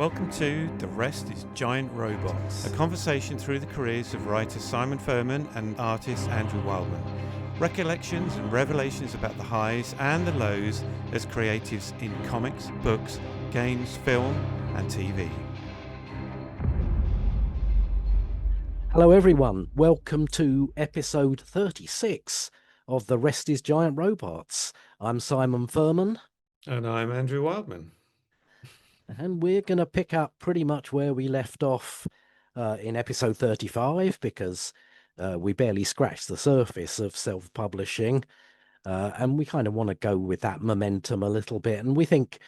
Welcome to The Rest is Giant Robots, a conversation through the careers of writer Simon Furman and artist Andrew Wildman. Recollections and revelations about the highs and the lows as creatives in comics, books, games, film and TV. Hello everyone, welcome to episode 36 of The Rest is Giant Robots. I'm Simon Furman. And I'm Andrew Wildman. And we're going to pick up pretty much where we left off in episode 35 because we barely scratched the surface of self-publishing. And we kind of want to go with that momentum a little bit. And we think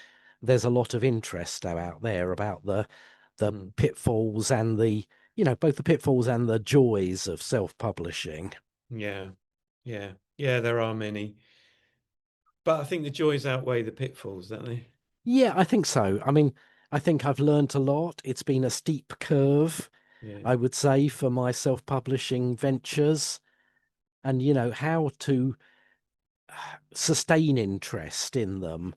there's a lot of interest out there about the pitfalls and both the pitfalls and the joys of self-publishing. Yeah, there are many. But I think the joys outweigh the pitfalls, don't they? Yeah, I think so. I mean, I think I've learned a lot. It's been a steep curve, I would say, for my self-publishing ventures. And, how to sustain interest in them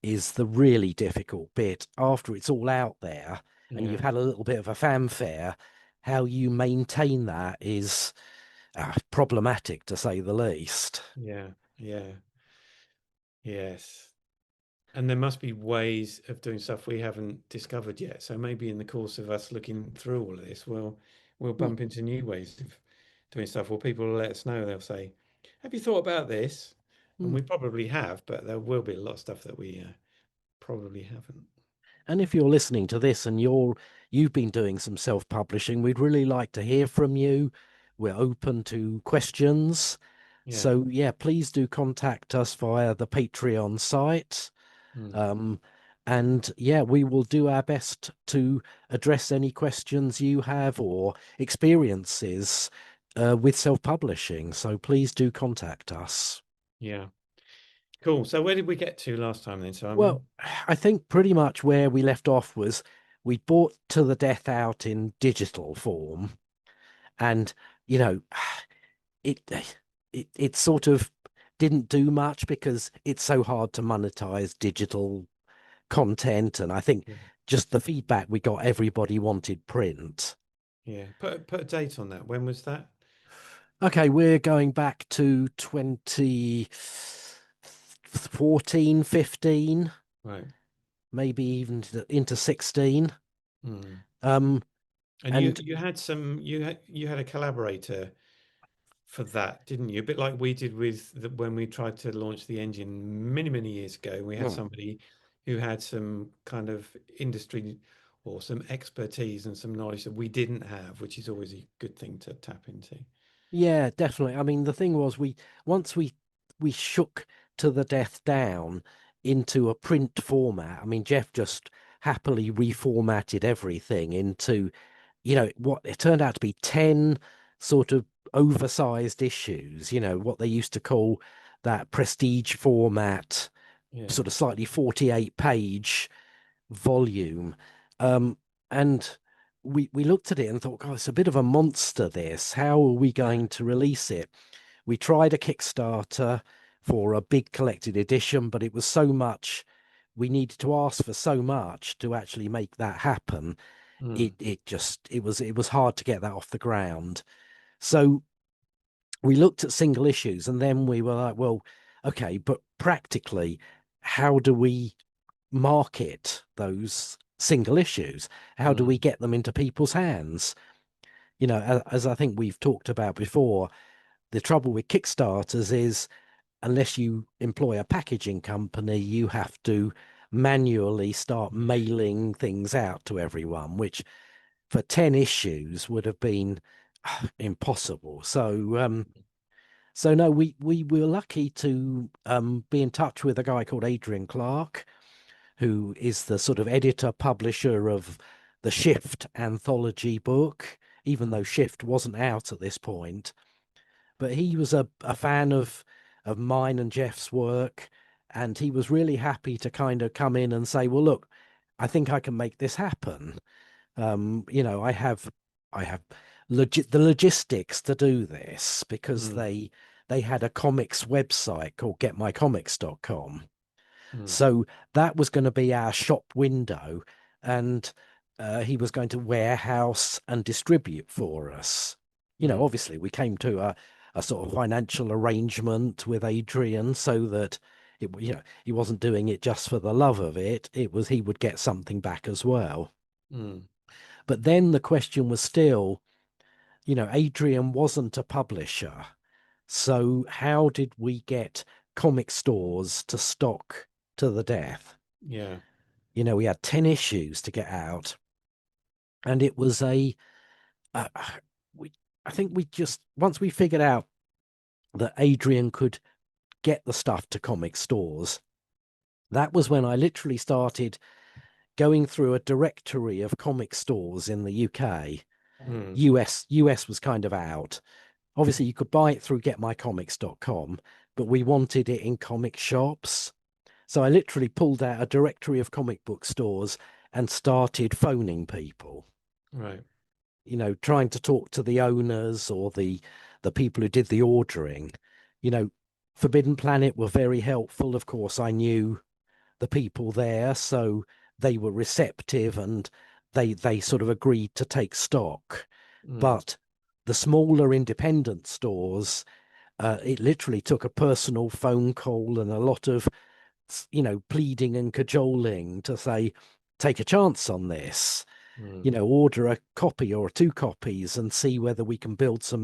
is the really difficult bit after it's all out there and you've had a little bit of a fanfare. How you maintain that is problematic, to say the least. Yes. And there must be ways of doing stuff we haven't discovered yet. So maybe in the course of us looking through all of this, we'll bump into new ways of doing stuff, or people will let us know. They'll say, have you thought about this? And we probably have, but there will be a lot of stuff that we probably haven't. And if you're listening to this and you've been doing some self-publishing, we'd really like to hear from you. We're open to questions. So please do contact us via the Patreon site. And we will do our best to address any questions you have or experiences with self-publishing. So please do contact us. Yeah. Cool. So where did we get to last time then, Simon? Well, I think pretty much where we left off was we bought To the Death out in digital form. And, it sort of didn't do much because it's so hard to monetize digital content. And I think just the feedback we got, everybody wanted print. Yeah. Put a date on that. When was that? Okay, we're going back to 2014, 15. Right. Maybe even into 16. And you had a collaborator for that, didn't you? A bit like we did when we tried to launch the engine many years ago. We had somebody who had some kind of industry or some expertise and some knowledge that we didn't have, which is always a good thing to tap into. Yeah, definitely. I mean, the thing was, once we shook To the Death down into a print format. I mean, Jeff just happily reformatted everything into, what it turned out to be 10 sort of oversized issues, what they used to call that prestige format, sort of slightly 48-page volume. And we looked at it and thought, God, it's a bit of a monster, this. How are we going to release it? We tried a Kickstarter for a big collected edition, but it was so much. We needed to ask for so much to actually make that happen. It was hard to get that off the ground. So we looked at single issues and then we were like, well, okay, but practically, how do we market those single issues? How do we get them into people's hands? As I think we've talked about before, the trouble with Kickstarters is unless you employ a packaging company, you have to manually start mailing things out to everyone, which for 10 issues would have been impossible. So no, we were lucky to be in touch with a guy called Adrian Clark, who is the sort of editor publisher of the Shift anthology book, even though Shift wasn't out at this point. But he was a fan of mine and Jeff's work, and he was really happy to kind of come in and say, well, look, I think I can make this happen. I have the logistics to do this because they had a comics website called getmycomics.com. So that was going to be our shop window. and he was going to warehouse and distribute for us. Mm. Obviously we came to a sort of financial arrangement with Adrian so that he wasn't doing it just for the love of it. It was he would get something back as well. Mm. But then the question was still, Adrian wasn't a publisher. So how did we get comic stores to stock to the death? Yeah. We had 10 issues to get out. And it was uh, we, I think we just, once we figured out that Adrian could get the stuff to comic stores, that was when I literally started going through a directory of comic stores in the UK. Mm. US was kind of out. Obviously, you could buy it through getmycomics.com, but we wanted it in comic shops. So I literally pulled out a directory of comic book stores and started phoning people, Right. trying to talk to the owners or the people who did the ordering. You know, Forbidden Planet were very helpful. Of course, I knew the people there, so they were receptive and they sort of agreed to take stock. Mm. But the smaller independent stores, it literally took a personal phone call and a lot of, pleading and cajoling to say, take a chance on this, Mm. order a copy or two copies and see whether we can build some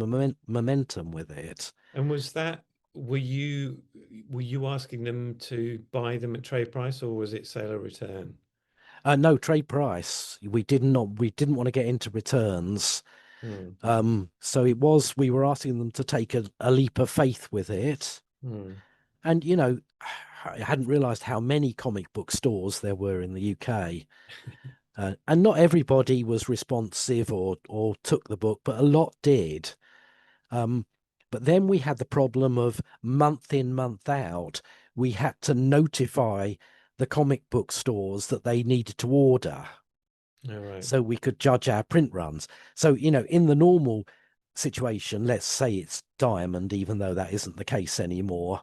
momentum with it. And was that, were you asking them to buy them at trade price, or was it sale or return? No, trade price. We didn't want to get into returns. Mm. So we were asking them to take a leap of faith with it. Mm. And, I hadn't realized how many comic book stores there were in the UK. And not everybody was responsive or took the book, but a lot did. Um, but then we had the problem of month in, month out, we had to notify the comic book stores that they needed to order All right. so we could judge our print runs. So, in the normal situation, let's say it's Diamond, even though that isn't the case anymore.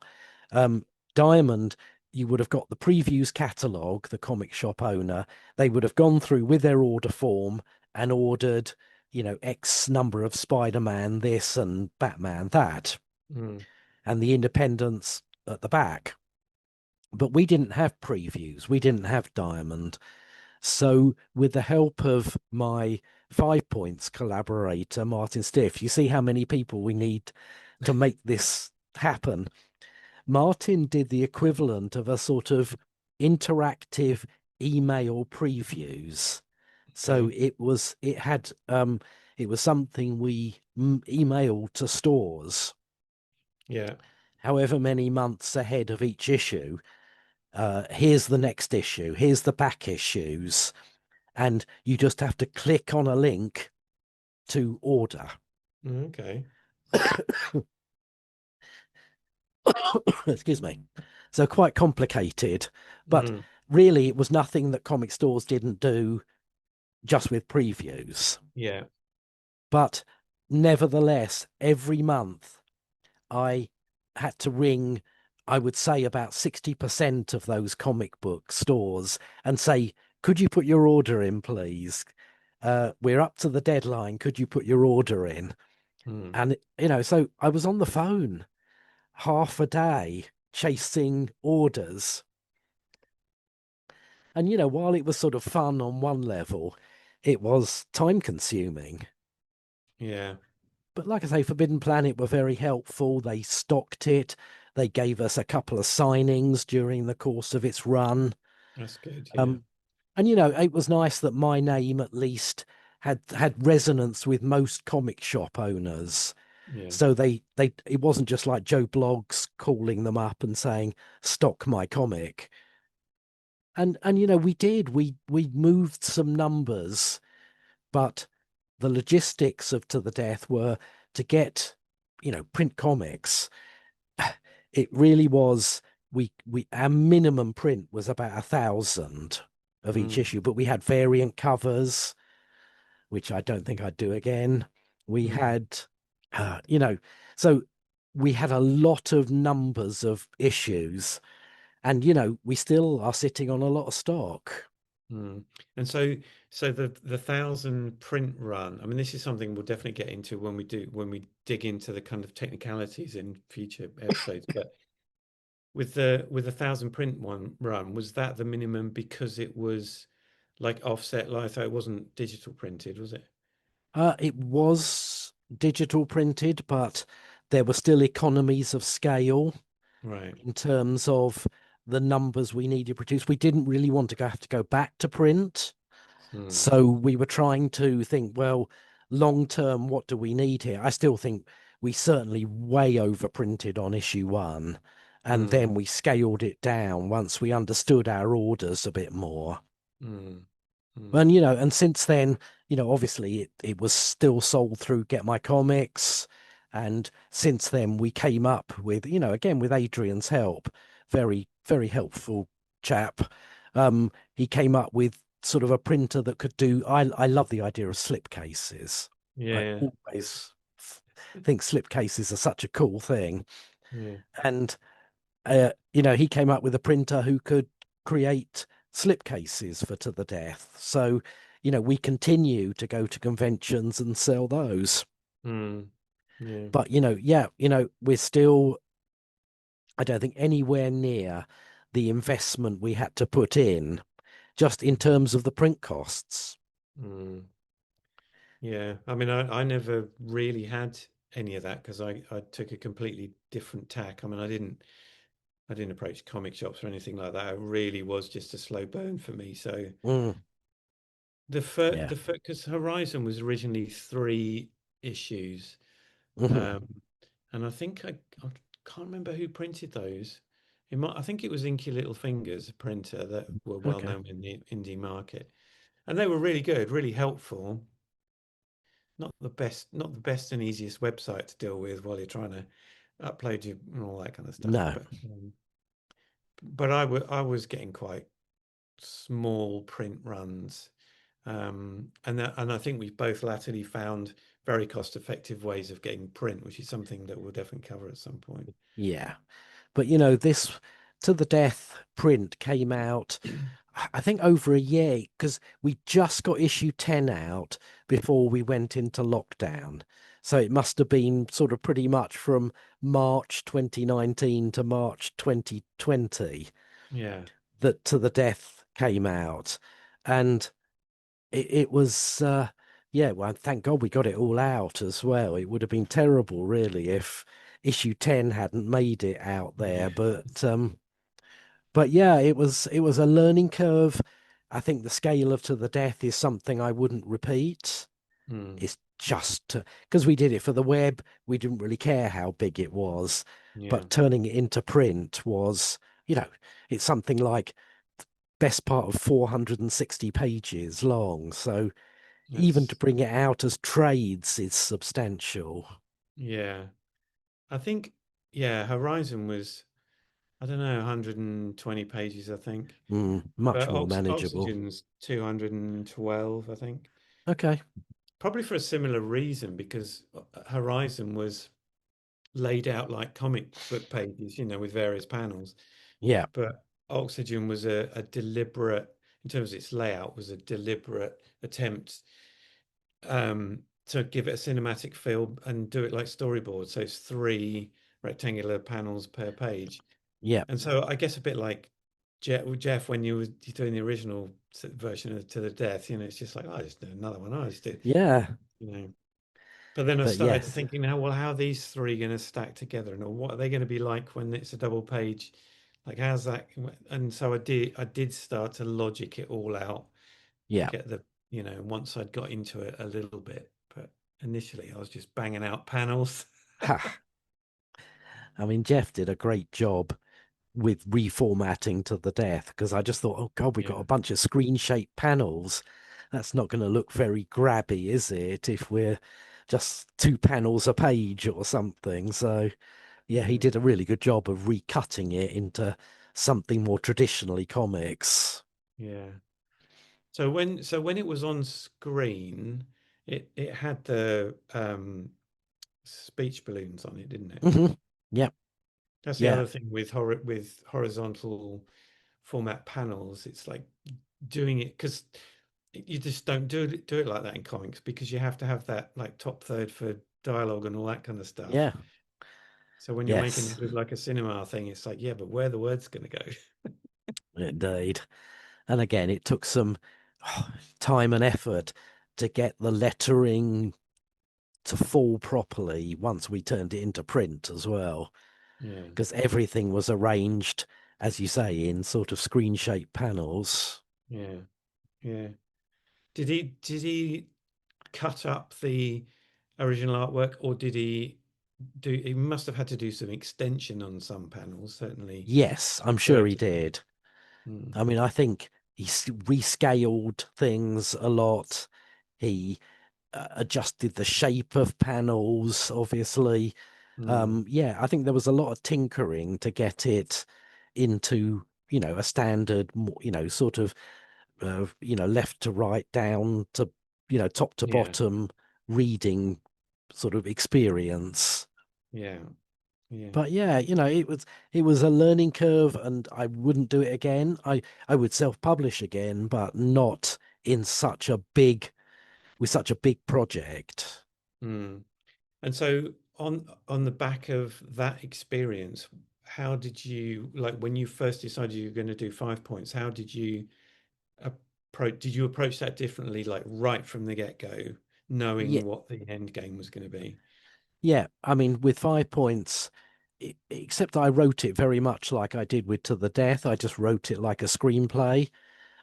Um, Diamond, you would have got the previews catalogue, the comic shop owner, they would have gone through with their order form and ordered, X number of Spider-Man, this, and Batman, that, Mm. and the independents at the back. But we didn't have previews, we didn't have Diamond. So, with the help of my 5 Points collaborator, Martin Stiff, you see how many people we need to make this happen. Martin did the equivalent of a sort of interactive email previews. So Okay. it was something we emailed to stores Yeah. however many months ahead of each issue. Here's the next issue, here's the back issues, and you just have to click on a link to order. Mm. Okay. Excuse me. So quite complicated, but Mm. really it was nothing that comic stores didn't do just with previews. Yeah. But nevertheless, every month I had to ring, I would say about 60% of those comic book stores and say, could you put your order in, please? We're up to the deadline. Could you put your order in? Mm. And, so I was on the phone half a day chasing orders. And, while it was sort of fun on one level, it was time consuming. Yeah. But like I say, Forbidden Planet were very helpful. They stocked it. They gave us a couple of signings during the course of its run. That's good. Yeah. Um, and it was nice that my name at least had resonance with most comic shop owners. Yeah. So they it wasn't just like Joe Bloggs calling them up and saying, stock my comic. And we moved some numbers, but the logistics of To the Death were to get, print comics. It really was, we our minimum print was about 1,000 of each Mm. issue, but we had variant covers, which I don't think I'd do again. We Mm. had, you know, so we had a lot of numbers of issues, and we still are sitting on a lot of stock. Mm. And so the 1,000 print run, I mean, this is something we'll definitely get into when we dig into the kind of technicalities in future episodes. But with the 1,000 print one run, was that the minimum because it was like offset litho? It wasn't digital printed, was it? It was digital printed, but there were still economies of scale Right. in terms of the numbers we needed to produce. We didn't really want to have to go back to print. Mm. So we were trying to think, well, long term, what do we need here? I still think we certainly way overprinted on issue one. And Mm. then we scaled it down once we understood our orders a bit more. Mm. Mm. And, and since then, obviously it was still sold through Get My Comics. And since then, we came up with, again, with Adrian's help, very, very helpful chap. He came up with sort of a printer that could do, I love the idea of slipcases. I Yeah. always think slipcases are such a cool thing. Yeah. And he came up with a printer who could create slipcases for To the Death. So, we continue to go to conventions and sell those. Mm. Yeah. But, yeah, we're still, I don't think anywhere near the investment we had to put in just in terms of the print costs. Mm. Yeah. I mean, I never really had any of that because I took a completely different tack. I mean, I didn't approach comic shops or anything like that. It really was just a slow burn for me. So Mm, yeah. the because Horizon was originally 3 issues, Hmm. um, and I can't remember who printed those. I think it was Inky Little Fingers, a printer that were well Okay. known in the indie market, and they were really good, really helpful. Not the best and easiest website to deal with while you're trying to upload your and all that kind of stuff. No. But I was getting quite small print runs. And I think we've both latterly found very cost-effective ways of getting print, which is something that we'll definitely cover at some point. Yeah. But this To the Death print came out, I think, over a year because we just got issue 10 out before we went into lockdown. So it must have been sort of pretty much from March 2019 to March 2020 Yeah, that To the Death came out. And it was, yeah, well, thank God we got it all out as well. It would have been terrible, really, if issue 10 hadn't made it out there. yeah. But yeah, it was a learning curve. I think the scale of To the Death is something I wouldn't repeat. Mm, It's just because we did it for the web, we didn't really care how big it was. yeah, But turning it into print was, you know, it's something like best part of 460 pages long. So even to that's bring it out as trades is substantial. yeah. I think yeah, Horizon was I don't know 120 pages, I think, Much but more manageable. Oxygen's 212, I think. Okay. Probably for a similar reason because Horizon was laid out like comic book pages, with various panels. Yeah. But Oxygen was a deliberate, in terms of its layout, was a deliberate attempt to give it a cinematic feel and do it like storyboard. So it's 3 rectangular panels per page. Yeah. And so I guess a bit like Jeff, when you were doing the original version of To the Death, it's just like, oh, I just do another one. I just do, Yeah. you know. But then I But started yes. thinking now, well, how are these 3 going to stack together, and what are they going to be like when it's a double page? Like, how's that? And so I did start to logic it all out and Yeah. get once I'd got into it a little bit. But initially, I was just banging out panels. Ha. I mean, Jeff did a great job with reformatting To the Death because I just thought, oh God, we got a Yeah, bunch of screen shaped panels. That's not going to look very grabby, is it? If we're just 2 panels a page or something. So, yeah, he yeah, did a really good job of recutting it into something more traditionally comics. yeah. So when it was on screen, it had the speech balloons on it, didn't it? Hmm. Yeah. That's the Yeah. other thing with horizontal format panels. It's like doing it because you just don't do it like that in comics because you have to have that like top third for dialogue and all that kind of stuff. Yeah. So when you're making Yes, it look like a cinema thing, it's like, yeah, but where are the words going to go? indeed. And again, it took some time and effort to get the lettering to fall properly once we turned it into print as well, Yeah, because everything was arranged, as you say, in sort of screen shaped panels. yeah, yeah. Did he cut up the original artwork, or did he do? He must have had to do some extension on some panels, certainly Yes, I'm sure he vertically. did. Mm, I mean, I think he rescaled things a lot. He adjusted the shape of panels, obviously. mm, Yeah, I think there was a lot of tinkering to get it into, a standard, sort of, left to right, down to, top to yeah, bottom reading sort of experience. yeah, yeah. But yeah, it was a learning curve, and I wouldn't do it again. I would self-publish again, but not in such a big with such a big project. Mm. And so on the back of that experience, how did you like when you first decided you were going to do 5 points? How did you approach? Did you approach that differently, like right from the get-go, Yeah, knowing what the end game was going to be? yeah. I mean, with 5 points, except I wrote it very much like I did with To the Death. I just wrote it like a screenplay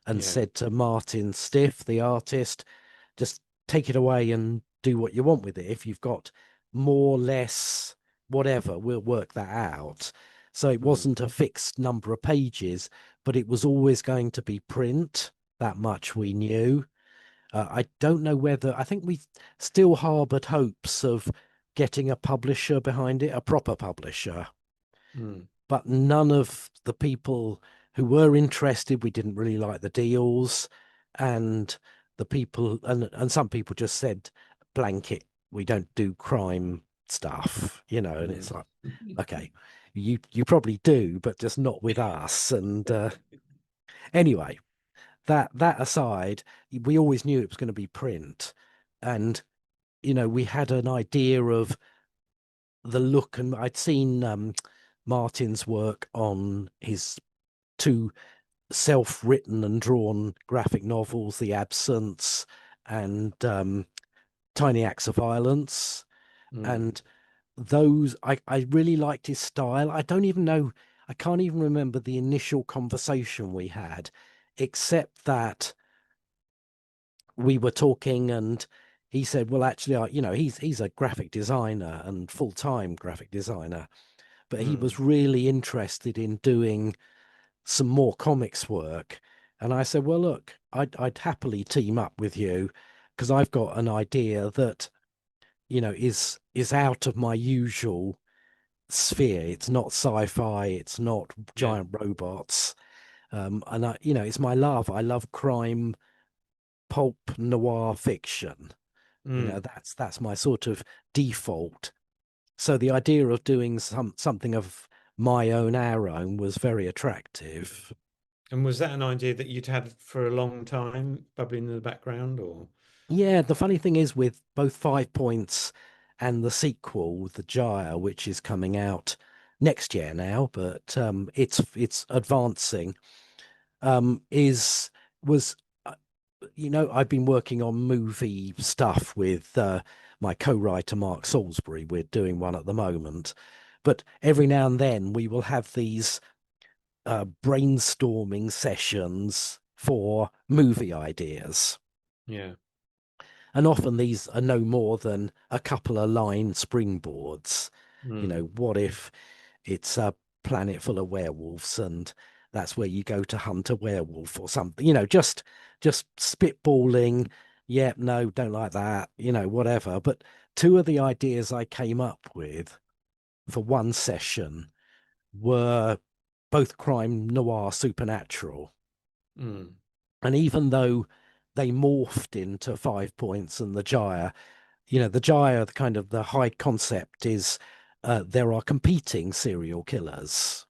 and Yeah. said to Martin Stiff, the artist, just take it away and do what you want with it. If you've got more, less, whatever, we'll work that out. So it Mm, wasn't a fixed number of pages, but it was always going to be print. That much we knew. I don't know whether, I think we still harbored hopes of getting a publisher behind it, a proper publisher, mm, but none of the people who were interested, we didn't really like the deals. And the people, and some people just said, blanket, we don't do crime stuff, and mm. it's like, okay, you probably do, but just not with us. And anyway, that aside, we always knew it was going to be print. And, we had an idea of the look, and I'd seen Martin's work on his two self-written and drawn graphic novels, The Absence and Tiny Acts of Violence. Mm, And those, I really liked his style. I don't even know, I can't even remember the initial conversation we had, except that we were talking and he said, well, actually, he's a graphic designer and full-time graphic designer, but he mm, was really interested in doing some more comics work. And I said, well, look, I'd happily team up with you because I've got an idea that, is out of my usual sphere. It's not sci-fi, it's not yeah. giant robots. And it's my love. I love crime, pulp noir fiction. Mm. That's my sort of default. So the idea of doing something of my own, our own, was very attractive. And was that an idea that you'd had for a long time, bubbling in the background, or? Yeah, the funny thing is with both 5 points and the sequel, the Gyre, which is coming out next year now, but it's advancing. Is was I've been working on movie stuff with my co-writer Mark Salisbury. We're doing one at the moment, but every now and then we will have these brainstorming sessions for movie ideas. Yeah. And often these are no more than a couple of line springboards. Mm, What if it's a planet full of werewolves and that's where you go to hunt a werewolf or something, just spitballing. Yeah, no, don't like that, whatever. But two of the ideas I came up with for one session were both crime noir supernatural. mm, And even though they morphed into 5 points and the Gyre, the Gyre, the kind of the high concept is there are competing serial killers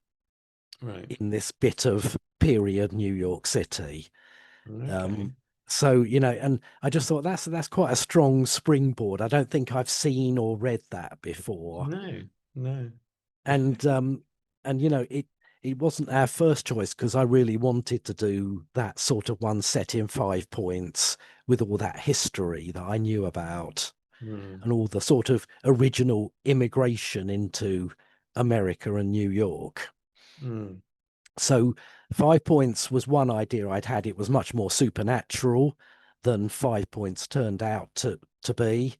right. in this bit of period New York City. Okay. So, you know, and I just thought that's quite a strong springboard. I don't think I've seen or read that before. No, no. And and you know, it wasn't our first choice because I really wanted to do that sort of one set in 5 points with all that history that I knew about Mm, and all the sort of original immigration into America and New York. mm, So 5 points was one idea I'd had. It was much more supernatural than 5 points turned out to be.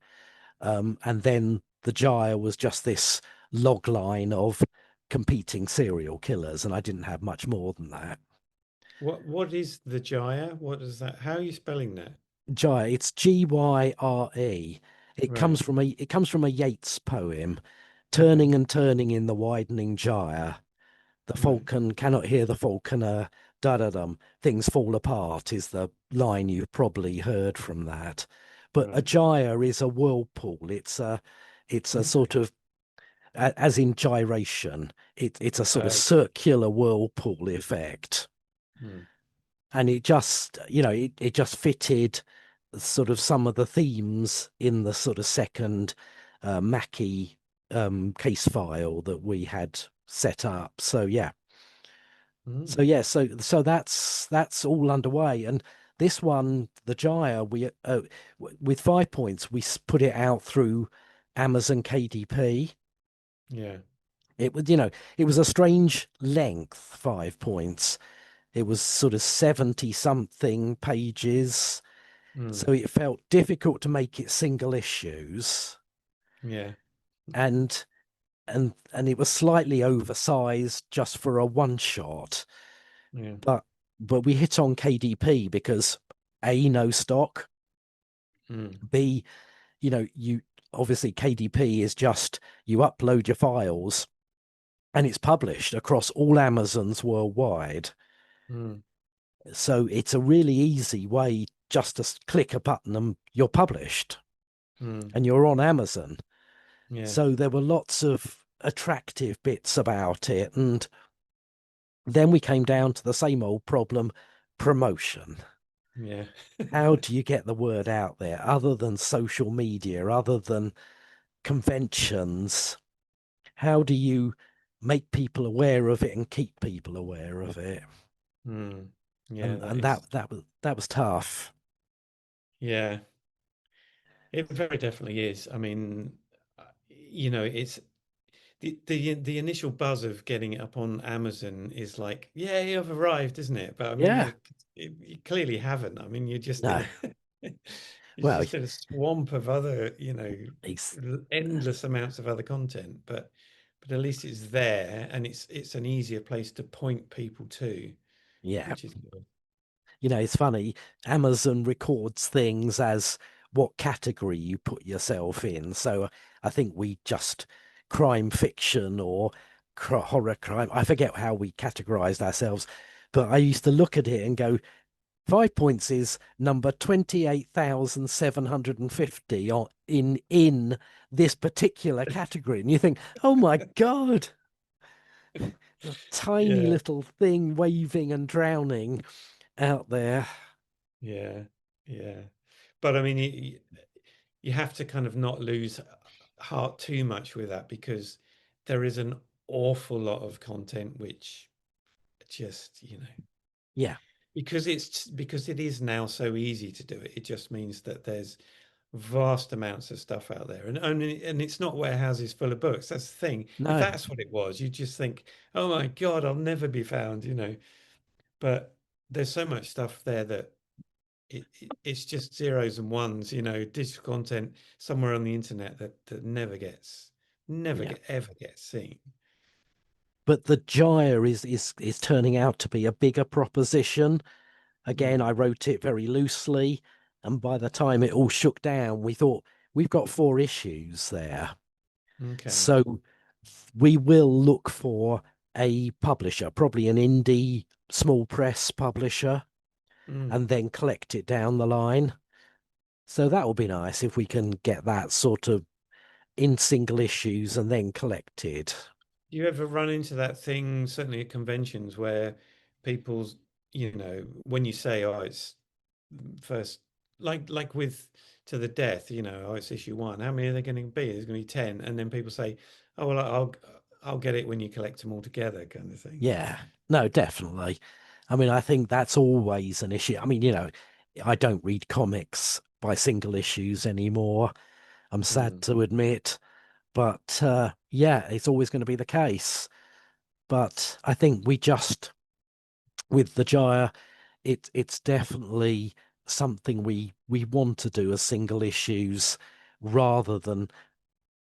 And then the Gyre was just this log line of competing serial killers, and I didn't have much more than that. what is the Gyre? What is that? How are you spelling that? Gyre, it's Gyre. Right, It comes from a Yeats poem, okay, turning and turning in the widening gyre. The right, falcon cannot hear the falconer. Da da dum. Things fall apart is the line you've probably heard from that. But a right. gyre is a whirlpool. It's a Okay. sort of as in gyration. It's a sort of Okay. circular whirlpool effect, Mm, and it just it just fitted sort of some of the themes in the sort of second Mackie case file that we had set up. So yeah. mm, So yeah, so that's all underway, and this one, the Gyre, with 5 points, put it out through Amazon KDP. yeah. It was, it was a strange length, 5 points. It was sort of 70 something pages, Mm, so it felt difficult to make it single issues, yeah. and and it was slightly oversized just for a one shot. Yeah. but but we hit on KDP because A, no stock, Mm, B, you obviously KDP is just you upload your files and it's published across all Amazons worldwide. mm, So it's a really easy way just to click a button and you're published mm, and you're on Amazon. yeah. So there were lots of attractive bits about it. And then we came down to the same old problem, promotion. Yeah. How do you get the word out there other than social media, other than conventions? How do you make people aware of it and keep people aware of it? Mm, yeah, And that and is, that was tough. yeah, it very definitely is. I mean, it's the initial buzz of getting it up on Amazon is like, yeah, you've arrived, isn't it? But I mean, Yeah. you clearly haven't. I mean, you're just No. in a you're Well, just in a swamp of other, it's endless amounts of other content. But at least it's there, and it's an easier place to point people to, yeah. which is good. It's funny. Amazon records things as what category you put yourself in. So I think we just crime fiction or horror crime. I forget how we categorized ourselves, but I used to look at it and go, 5 points is number 28,750 in this particular category. And you think, oh my God, a tiny Yeah, little thing waving and drowning out there. yeah, yeah. But I mean, you have to kind of not lose heart too much with that because there is an awful lot of content which just, Yeah, because it is now so easy to do it, it just means that there's vast amounts of stuff out there. And it's not warehouses full of books. That's the thing. If no, that's what it was, you just think, oh my God, I'll never be found. But there's so much stuff there that it's just zeros and ones, digital content somewhere on the internet that yeah. ever gets seen. But the gyre is turning out to be a bigger proposition. Again, Mm, I wrote it very loosely, and by the time it all shook down, we thought we've got 4 issues there. okay. So we will look for a publisher, probably an indie small press publisher, Mm. and then collect it down the line. So that will be nice if we can get that sort of in single issues and then collected. Do you ever run into that thing, certainly at conventions, where people's, when you say, oh, first, like with To the Death, oh, it's issue one. How many are there going to be? There's going to be 10, and then people say, oh well, I'll get it when you collect them all together, kind of thing. Yeah, no, definitely. I mean, I think that's always an issue. I mean, I don't read comics by single issues anymore. I'm sad Mm. to admit, but yeah, it's always going to be the case. But I think we just with the Gyre, it's definitely something we want to do as single issues rather than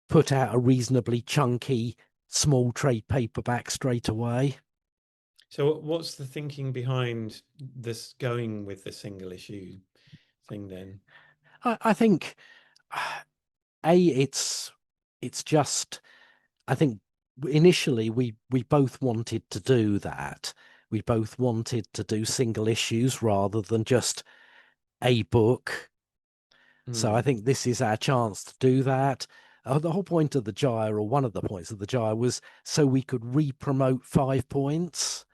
put out a reasonably chunky small trade paperback straight away. So what's the thinking behind this going with the single issue thing then? I think it's just I think initially we both wanted to do that. We both wanted to do single issues rather than just a book. So I Mm. think this is our chance to do that. The whole point of the Gyre, or one of the points of the Gyre, was so we could re-promote 5 points.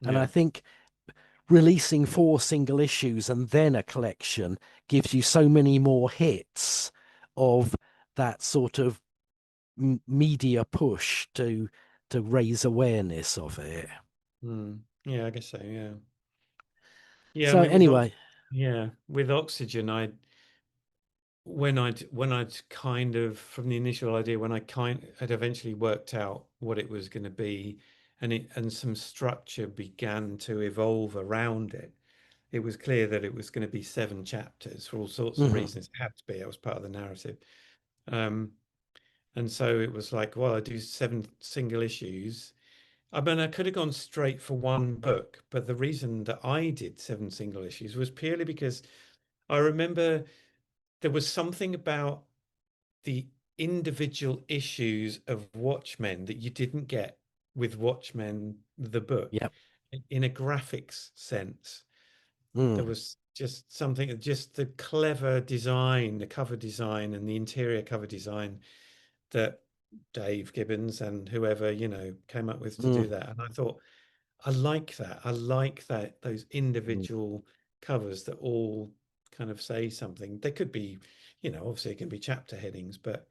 And I Yeah. think releasing 4 single issues and then a collection gives you so many more hits of that sort of media push to raise awareness of it. Mm. Yeah, I guess so. Yeah. Yeah, I So mean with anyway, yeah, with oxygen, I when I'd kind of from the initial idea when I kind had eventually worked out what it was going to be and some structure began to evolve around it, it was clear that it was going to be 7 chapters for all sorts of mhm, reasons. It had to be. It was part of the narrative. Um, and so it was like, well, I do 7 single issues. I mean, I could have gone straight for one book, but the reason that I did 7 single issues was purely because I remember there was something about the individual issues of Watchmen that you didn't get with Watchmen, the book, yep, in a graphics sense. There mm, was just something, just the clever design, the cover design and the interior cover design that Dave Gibbons and whoever, came up with to mm, do that. And I thought, I like that. I like that, those mm. individual covers that all kind of say something. They could be, obviously it can be chapter headings, but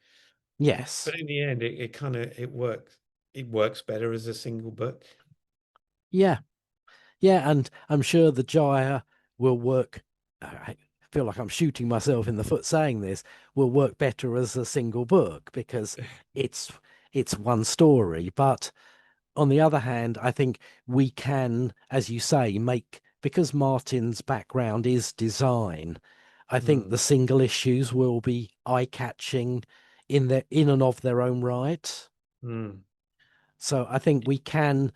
Yes, in the end it kind of it works better as a single book. yeah. Yeah, and I'm sure the Gyre will work. I feel like I'm shooting myself in the foot saying this, will work better as a single book because it's it's one story. But on the other hand, I think we can, as you say, make because Martin's background is design. I think the Mm, single issues will be eye-catching in and of their own right. mm. So I think we can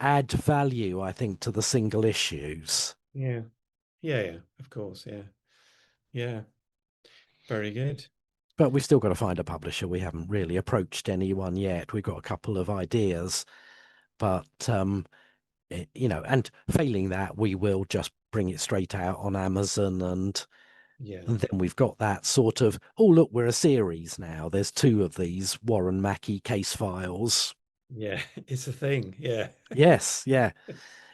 add value, I think, to the single issues. Yeah, yeah, of course, yeah, yeah, very good. But we've still got to find a publisher. We haven't really approached anyone yet. We've got a couple of ideas, but and failing that, we will just bring it straight out on Amazon, Yeah, and then we've got that sort of, oh look, we're a series now. There's 2 of these Warren Mackey case files. yeah. It's a thing. Yeah, Yes, yeah,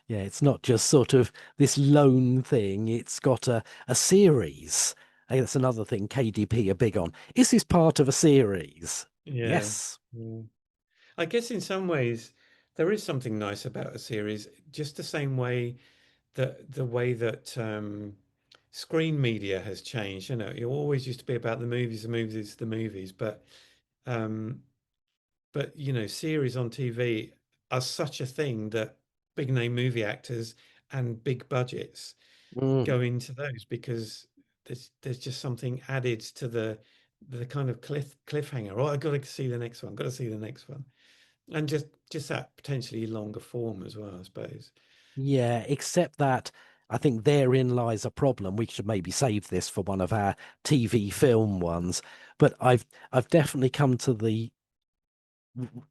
yeah. It's not just sort of this lone thing. It's got a series. I think that's another thing KDP are big on. Is this part of a series? yeah, Yes. yeah. I guess in some ways there is something nice about a series, just the same way that the way that screen media has changed. It always used to be about the movies, the movies, the movies, um, but series on TV are such a thing that big name movie actors and big budgets Mm, go into those because there's just something added to the kind of cliffhanger. Oh, I got to see the next one. Got to see the next one, and just that potentially longer form as well, I suppose. yeah, except that I think therein lies a problem. We should maybe save this for one of our TV film ones. But I've definitely come to the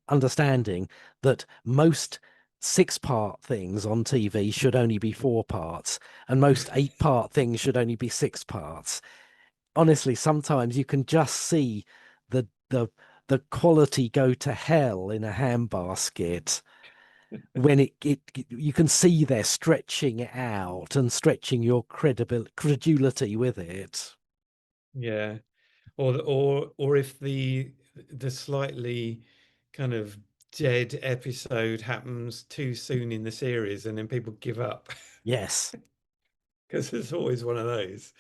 understanding that most 6-part things on TV should only be 4 parts, and most 8-part things should only be 6 parts. Honestly, sometimes you can just see the the the quality go to hell in a handbasket. when you can see they're stretching it out and stretching your credulity with it. Yeah. Or if the slightly kind of dead episode happens too soon in the series and then people give up Yes. because it's always one of those.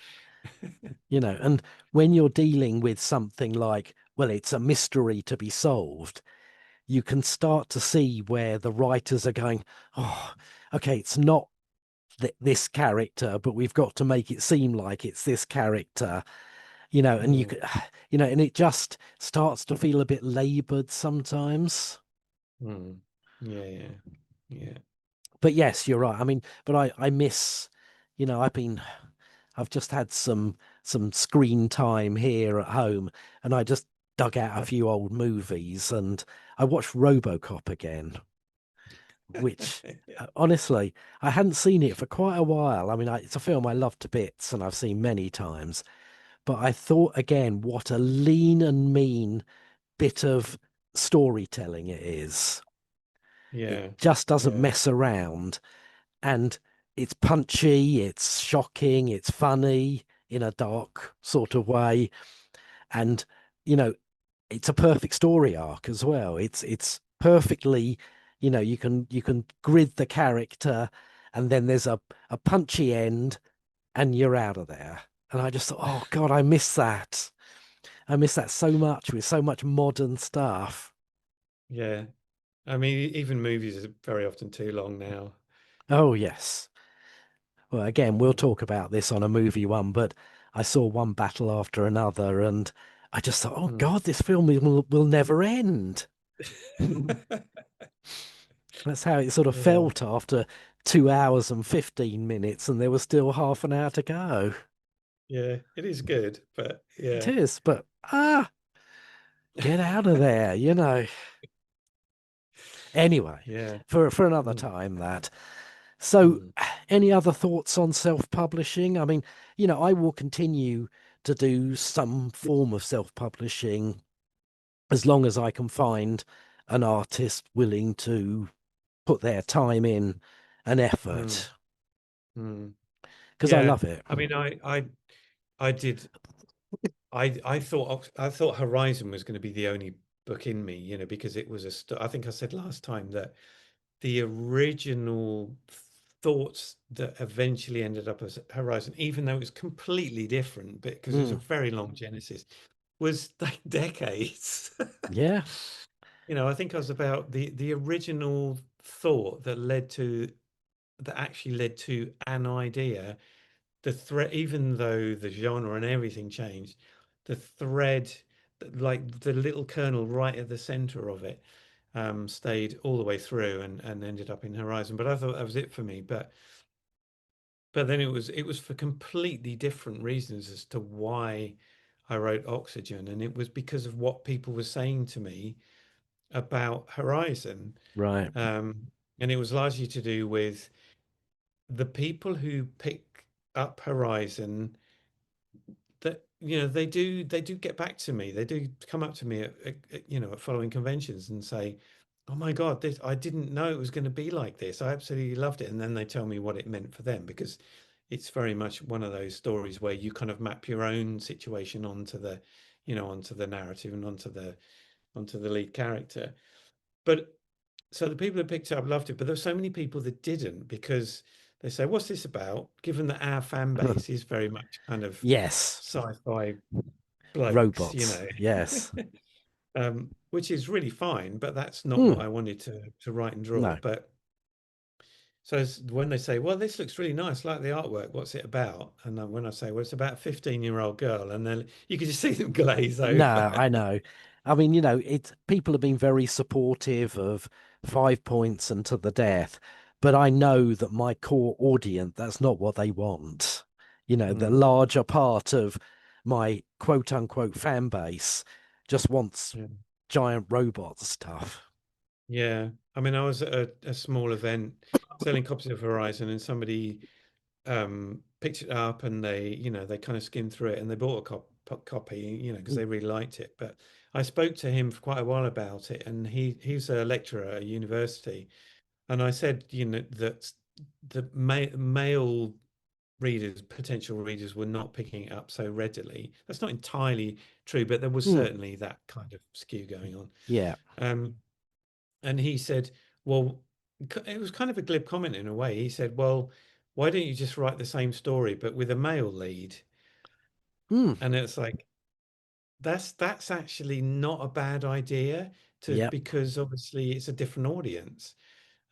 And when you're dealing with something like, well, it's a mystery to be solved, you can start to see where the writers are going, oh, okay, it's not this character, but we've got to make it seem like it's this character, and you Mm, could, and it just starts to feel a bit labored sometimes. mm. Yeah, yeah, yeah. But yes, you're right. I mean, but I miss, I've just had some screen time here at home, and I just dug out a few old movies, and I watched RoboCop again, which Yeah. honestly, I hadn't seen it for quite a while. I mean, it's a film I love to bits and I've seen many times, but I thought again, what a lean and mean bit of storytelling it is. It Yeah, just doesn't yeah. mess around, and it's punchy, it's shocking, it's funny in a dark sort of way, and you know, it's a perfect story arc as well. It's perfectly, you can grid the character, and then there's a punchy end, and you're out of there. And I just thought, oh God, I miss that. I miss that so much with so much modern stuff. Yeah. I mean, even movies are very often too long now. Oh yes. Well, again, we'll Mm. talk about this on a movie one, but I saw one battle after another, and I just thought, oh Mm. God, this film will never end. That's how it sort of Yeah, felt after 2 hours and 15 minutes, and there was still half an hour to go. yeah. It is good, but It yeah. is, but get out of there. Anyway, Yeah. for another Mm. time that. So, Mm. any other thoughts on self-publishing? I mean, I will continue to do some form of self-publishing as long as I can find an artist willing to put their time in and Mm. effort Mm. because I Yeah. love it. I mean, I did. I thought Horizon was going to be the only book in me, because it was I think I said last time that the original thoughts that eventually ended up as Horizon, even though it was completely different, but because it was a Mm, very long genesis, was like decades. yeah, I think I was about the original thought that actually led to an idea. The thread, even though the genre and everything changed, the thread, like the little kernel right at the center of it, stayed all the way through and ended up in Horizon. But I thought that was it for me. But then it was for completely different reasons as to why I wrote Oxygen, and it was because of what people were saying to me about Horizon, right. um, and it was largely to do with the people who pick up Horizon. That they do get back to me. They do come up to me at following conventions and say, "Oh my God, this I didn't know it was going to be like this. I absolutely loved it." And then they tell me what it meant for them, because it's very much one of those stories where you kind of map your own situation onto the narrative and onto the lead character. But so the people who picked it up loved it, but there were so many people that didn't, because they say, "What's this about?" Given that our fan base is very much kind of Yes, sci-fi blokes, robots. Yes. which is really fine, but that's not what Mm, I wanted to write and draw. no. But so when they say, "Well, this looks really nice, like the artwork, what's it about?" And then when I say, "Well, it's about a 15-year-old girl," and then you can just see them glaze No, over. I know. I mean, people have been very supportive of 5 points and to the death, but I know that my core audience, that's not what they want. The Mm, larger part of my quote unquote fan base just wants yeah. giant robot stuff. Yeah. I mean, I was at a small event selling copies of Horizon, and somebody picked it up, and they kind of skimmed through it, and they bought a copy, because Mm, they really liked it. But I spoke to him for quite a while about it, and he's a lecturer at a university, And I said, that the male readers, potential readers, were not picking it up so readily. That's not entirely true, but there was Mm, certainly that kind of skew going on. yeah. Um, and he said, well, it was kind of a glib comment in a way. He said, well, why don't you just write the same story but with a male lead? Mm, And it's like, that's actually not a bad idea to yeah. because obviously it's a different audience.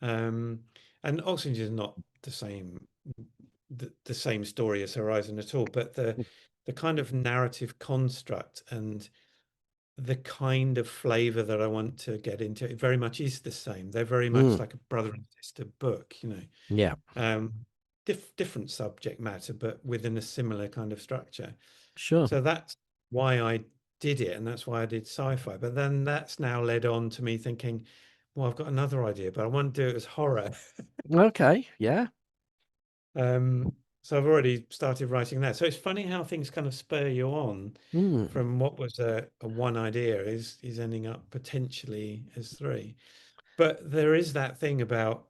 Um, and Oxygen is not the same the same story as Horizon at all, but the kind of narrative construct and the kind of flavor that I want to get into, it very much is the same. They're very much Mm, like a brother and sister book, yeah. um, different subject matter, but within a similar kind of structure. Sure. So that's why I did it, and that's why I did sci-fi. But then that's now led on to me thinking, well, I've got another idea, but I want to do it as horror. Okay. Yeah. So I've already started writing that. So it's funny how things kind of spur you on Mm, from what was a one idea is ending up potentially as three. But there is that thing about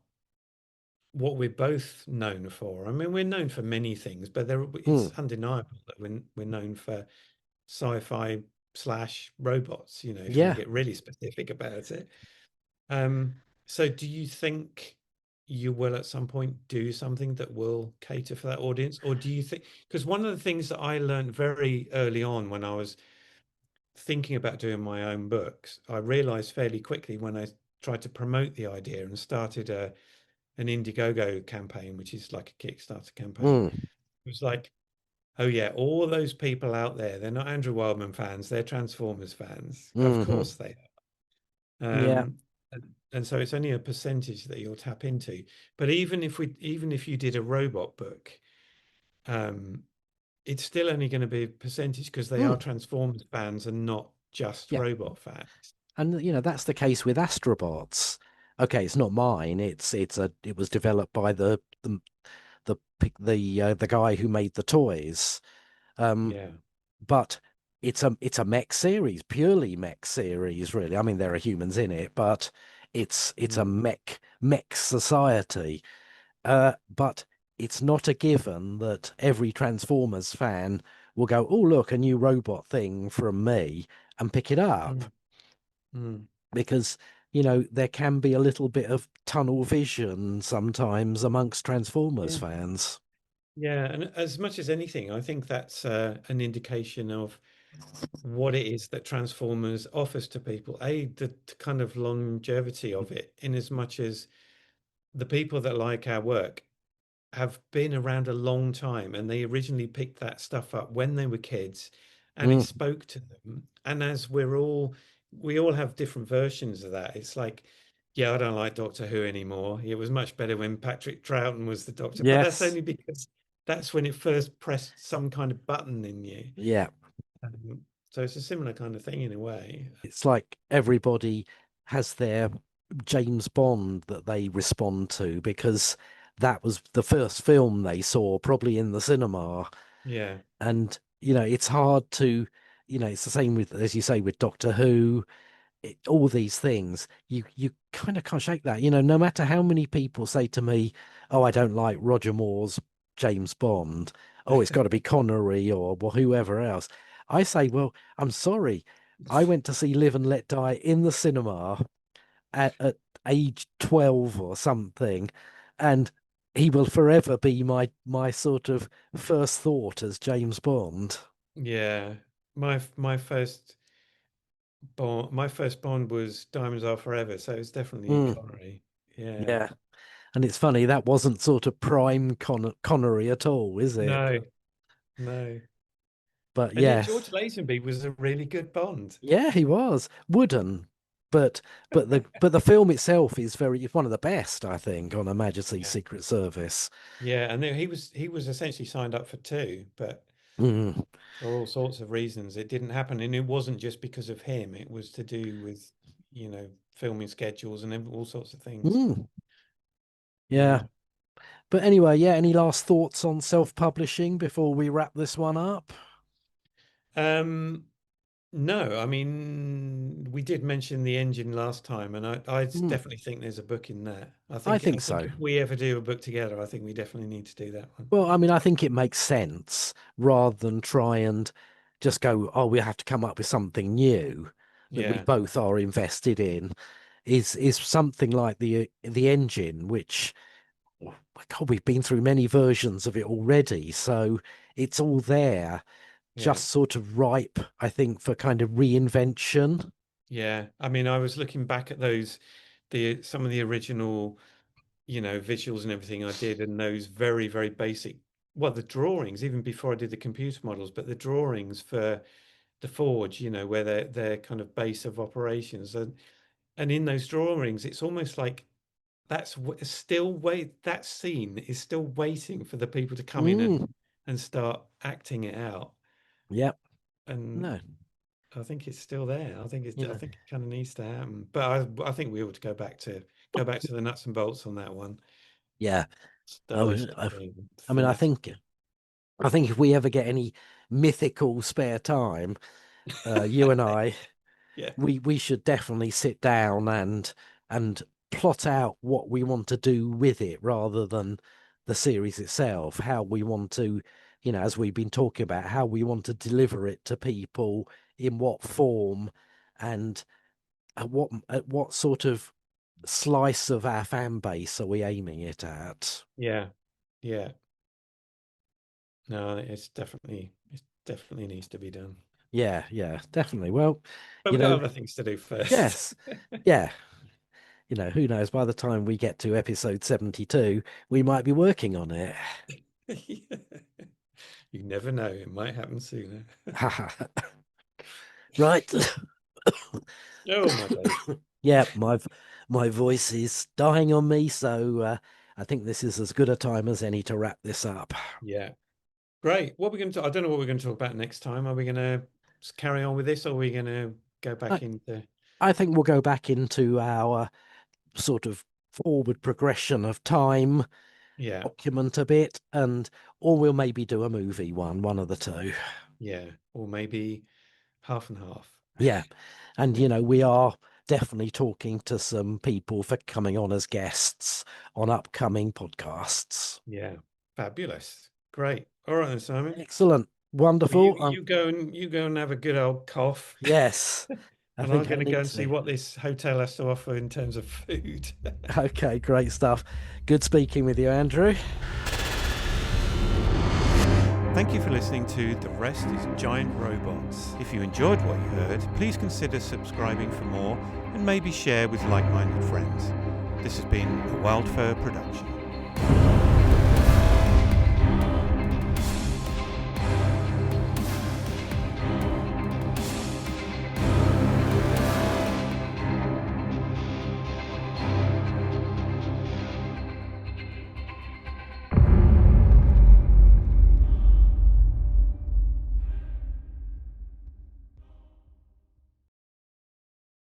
what we're both known for. I mean, we're known for many things, but mm, it's undeniable that we're known for sci-fi slash robots, if you want yeah. to get really specific about it. Um, so do you think you will at some point do something that will cater for that audience? Or do you think, because one of the things that I learned very early on when I was thinking about doing my own books, I realized fairly quickly when I tried to promote the idea and started an Indiegogo campaign, which is like a Kickstarter campaign. Mm, It was like, oh yeah, all those people out there, they're not Andrew Wildman fans, they're Transformers fans. Of hmm. course they are. Yeah. And so it's only a percentage that you'll tap into. But even if you did a robot book, um, it's still only going to be a percentage because they are Mm, Transformers fans and not just yeah. robot fans. And that's the case with Astrobots. Okay, it's not mine. It was developed by the guy who made the toys. Um, Yeah. but it's a mech series, purely mech series, really. I mean, there are humans in it, but it's a Mm, mech society. But it's not a given that every Transformers fan will go, "Oh, look, a new robot thing from me," and pick it up mm, mm. because there can be a little bit of tunnel vision sometimes amongst Transformers Yeah. fans. Yeah. And as much as anything, I think that's an indication of what it is that Transformers offers to people. The kind of longevity of it, in as much as the people that like our work have been around a long time and they originally picked that stuff up when they were kids and it Mm, spoke to them. And as we all have different versions of that. It's like, yeah, I don't like Doctor Who anymore. It was much better when Patrick Troughton was the Doctor, but that's yes. only because that's when it first pressed some kind of button in you. Yeah. So it's a similar kind of thing in a way. It's like everybody has their James Bond that they respond to because that was the first film they saw, probably in the cinema. Yeah. And, it's hard to, it's the same with, as you say, with Doctor Who, all these things. You kind of can't shake that. No matter how many people say to me, "Oh, I don't like Roger Moore's James Bond. Oh, it's got to be Connery or whoever else." I say, "Well, I'm sorry. I went to see Live and Let Die in the cinema at age 12 or something, and he will forever be my sort of first thought as James Bond." Yeah. My first Bond was Diamonds Are Forever, so it's definitely Mm, Connery. Yeah. yeah. And it's funny, that wasn't sort of prime Connery at all, is it? No, no. But And yet yes, George Lazenby was a really good Bond. yeah, he was wooden, but but the film itself is it's one of the best, I think, on Her Majesty's Yeah. Secret Service. Yeah, and then he was essentially signed up for two, but Mm, for all sorts of reasons it didn't happen. And it wasn't just because of him, it was to do with, filming schedules and all sorts of things. mm, yeah. Yeah. But anyway, yeah, any last thoughts on self-publishing before we wrap this one up? Um, No, I mean, we did mention the engine last time, and I Hmm, definitely think there's a book in that. I I think think so. if we ever do a book together, I think we definitely need to do that one. Well, I mean, I think it makes sense rather than try and just go, oh, we have to come up with something new that we Yeah, both are invested in. Is something like the engine, which oh my God, we've been through many versions of it already, so it's all there, yeah, just sort of ripe, I think, for kind of reinvention. yeah. I mean, I was looking back at those, the some of the original, visuals and everything I did, and those very, very basic, well, the drawings, even before I did the computer models, but the drawings for the forge, where their kind of base of operations, and in those drawings, it's almost like still wait. That scene is still waiting for the people to come in Mm, and start acting it out. yep. And No, I think it's still there. you I know, think it kind of needs to happen. But I think we ought to go back to the nuts and bolts on that one. yeah. I Start was, something I mean, thematic. I think if we ever get any mythical spare time, you and I, Yeah, we should definitely sit down and plot out what we want to do with it rather than the series itself, how we want to, as we've been talking about, how we want to deliver it to people, in what form, and at what sort of slice of our fan base are we aiming it at? yeah, yeah. No, it definitely needs to be done. Yeah, yeah, definitely. Well, But you we've got know, other things to do first. yes, yeah. Who knows? By the time we get to episode 72, we might be working on it. You never know. It might happen sooner. Right. Oh, my days. Yeah, my voice is dying on me, so I think this is as good a time as any to wrap this up. Yeah. Great. What are we going to I don't know what we're going to talk about next time. Are we going to carry on with this, or are we going to go I, back into? I think we'll go back into our sort of forward progression of time, Yeah. document a bit, or we'll maybe do a movie one of the two. Yeah. Or maybe half and half. Yeah. And, we are definitely talking to some people for coming on as guests on upcoming podcasts. Yeah. Fabulous. Great. All right then, Simon. Excellent. Well, Wonderful. you go and have a good old cough, Yes, I and I'm think I going to go need and see to. what this hotel has to offer in terms of food. Okay, great stuff. Good speaking with you, Andrew. Thank you for listening to The Rest is Giant Robots. If you enjoyed what you heard, please consider subscribing for more and maybe share with like-minded friends. This has been a Wildfur production.